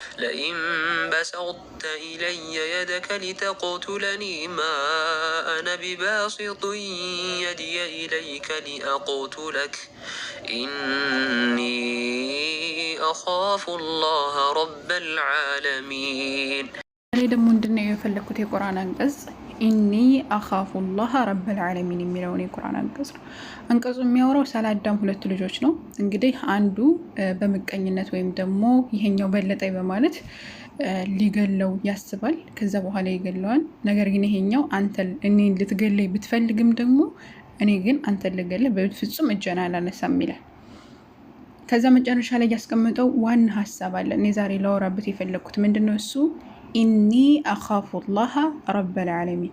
لئن بسطت إلي يدك لتقتلني ما أنا بباسط يدي إليك لأقتلك إني أخاف الله رب العالمين. أريد مندنا يفلكوت القرآن أنقص إني أخاف الله رب العالمين የሚለውን የቁርአን አንቀጹ የሚያወራው ስለ አዳም ሁለት ልጆች ነው። እንግዲህ አንዱ በምቀኝነት ወይም ደግሞ ይሄኛው በለጠኝ በማለት ሊገለው ያስባል። ከዛ በኋላ ይገለዋል። ነገር ግን ይሄኛው አንተ እኔን ልትገለኝ ብትፈልግም ደግሞ እኔ ግን አንተ ልገለህ በፍጹም እጄን አላነሳም ይላል። ከዛ መጨረሻ ላይ ያስቀመጠው ዋና ሀሳብ አለ። እኔ ዛሬ ላወራበት የፈለኩት ምንድነው እሱ ኢኒ አኻፉላህ ረበል ዓለሚን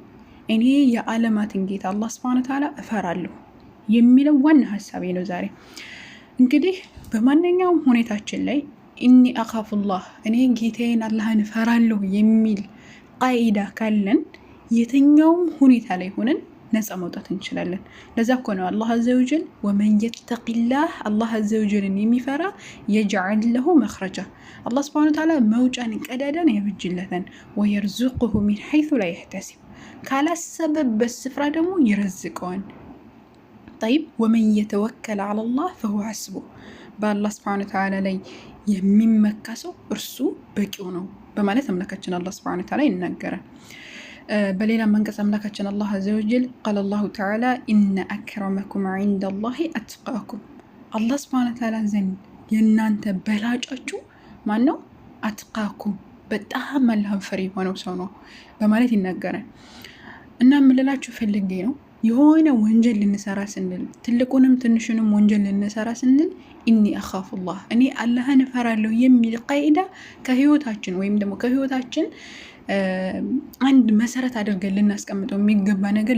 እኔ የዓለማትን ጌታ አላህ ሱብሓነሁ ወተዓላ እፈራለሁ የሚለው ዋና ሀሳቤ ነው ዛሬ። እንግዲህ በማንኛውም ሁኔታችን ላይ ኢኒ አኻፉላህ እኔ ጌታዬን አላህን እፈራለሁ የሚል ቃኢዳ ካለን የትኛውም ሁኔታ ላይ ሆነን ነፃ መውጣት እንችላለን። ለዛ እኮ ነው አላህ አዘወጀል ወመን የተቂላህ አላህ አዘወጀልን የሚፈራ የጅዐል ለሁ መኽረጃ አላህ ሱብሓነሁ ወተዓላ መውጫን ቀዳዳን ያበጅለታል። ወየርዙቅሁ ሚን ሐይሱ ላ የሕተሲብ ካላሰበበት ስፍራ ደግሞ ይረዝቀዋል። ጠይብ ወመን የተወከለ ዐለላህ ፈሁወ ሐስቡህ በአላህ ሱብሓነሁ ወተዓላ ላይ የሚመካ ሰው እርሱ በቂው ነው በማለት አምላካችን አላህ ሱብሓነሁ ወተዓላ ይናገራል። በሌላ መንቀጽ አምላካችን አላህ አዘወጀል ቃለ አላሁ ተዓላ ኢነ አክረመኩም ዐንደላሂ አትቃኩም አላህ ሱብሓነሁ ወተዓላ ዘንድ የእናንተ በላጫችሁ ማን ነው? አትቃኩም በጣም አላህን ፈሪ የሆነው ሰው ነው በማለት ይናገራል። እና የምልላችሁ ፈልጌ ነው የሆነ ወንጀል ልንሰራ ስንል ትልቁንም ትንሹንም ወንጀል ልንሰራ ስንል ኢኒ አኻፉላህ እኔ አላህን እፈራለሁ የሚል ቃኢዳ ከህይወታችን ወይም ደግሞ ከህይወታችን አንድ መሰረት አድርገን ልናስቀምጠው የሚገባ ነገር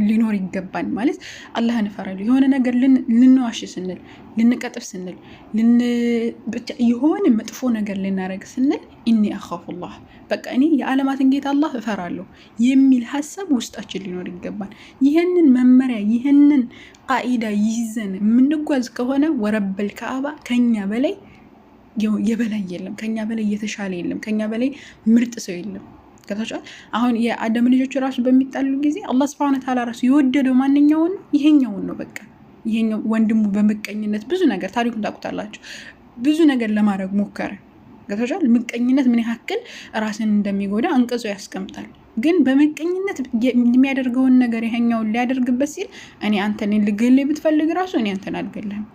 ሊኖር ይገባል። ማለት አላህን እፈራለሁ የሆነ ነገር ልንዋሽ ስንል ልንቀጥፍ ስንል የሆነ መጥፎ ነገር ልናረግ ስንል ኢኒ አኻፉላህ በቃ እኔ የዓለማትን ጌታ አላህ እፈራለሁ የሚል ሀሳብ ውስጣችን ሊኖር ይገባል። ይህንን መመሪያ ይህንን ቃኢዳ ይዘን የምንጓዝ ከሆነ ወረበል ከአባ ከኛ በላይ የበላይ የለም፣ ከኛ በላይ የተሻለ የለም፣ ከኛ በላይ ምርጥ ሰው የለም። ከተቻለ አሁን የአዳም ልጆች ራሱ በሚጣሉ ጊዜ አላህ ሱብሓነሁ ወተዓላ ራሱ የወደደው ማንኛውን ነው? ይሄኛውን ነው። በቃ ይሄኛው ወንድሙ በምቀኝነት ብዙ ነገር ታሪኩን ታውቁታላችሁ፣ ብዙ ነገር ለማድረግ ሞከረ። ከተቻለ ምቀኝነት ምን ያክል ራስን እንደሚጎዳ አንቀጾ ያስቀምጣል። ግን በምቀኝነት የሚያደርገውን ነገር ይሄኛውን ሊያደርግበት ሲል እኔ አንተን ልገልህ ብትፈልግ ራሱ እኔ አንተን አልገልህም።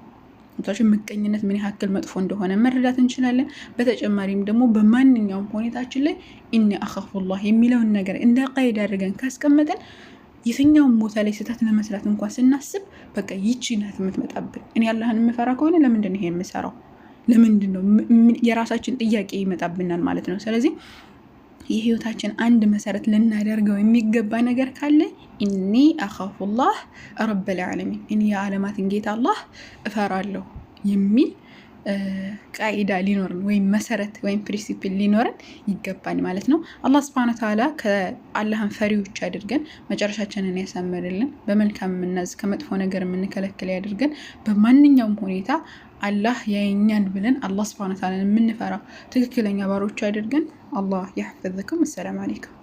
ምቀኝነት ምን ያክል መጥፎ እንደሆነ መረዳት እንችላለን። በተጨማሪም ደግሞ በማንኛውም ሁኔታችን ላይ ኢኒ አኻፉላህ የሚለውን ነገር እንደ ቃይዳ አድርገን ካስቀመጠን የትኛውም ቦታ ላይ ስህተት ለመስራት እንኳን ስናስብ በቃ ይቺ ናት የምትመጣብን። እኔ አላህን የምፈራ ከሆነ ለምንድን ነው ይሄ የምሰራው? ለምንድን ነው? የራሳችን ጥያቄ ይመጣብናል ማለት ነው። ስለዚህ የህይወታችን አንድ መሰረት ልናደርገው የሚገባ ነገር ካለ ኢኒ አኻፉላህ ረበል ዓለሚን እኔ የዓለማትን ጌታ አላህ እፈራለሁ የሚል ቃኢዳ ሊኖርን ወይም መሰረት ወይም ፕሪንሲፕል ሊኖረን ይገባል ማለት ነው። አላህ ሱብሓነሁ ወተዓላ ከአላህን ፈሪዎች አድርገን መጨረሻችንን ያሳምርልን። በመልካም የምናዝ ከመጥፎ ነገር የምንከለክል ያድርገን። በማንኛውም ሁኔታ አላህ ያየኛል ብለን አላህ ሱብሓነሁ ወተዓላ የምንፈራ ትክክለኛ ባሮች አድርገን። አላህ ያሕፍዝኩም። አሰላሙ አለይኩም።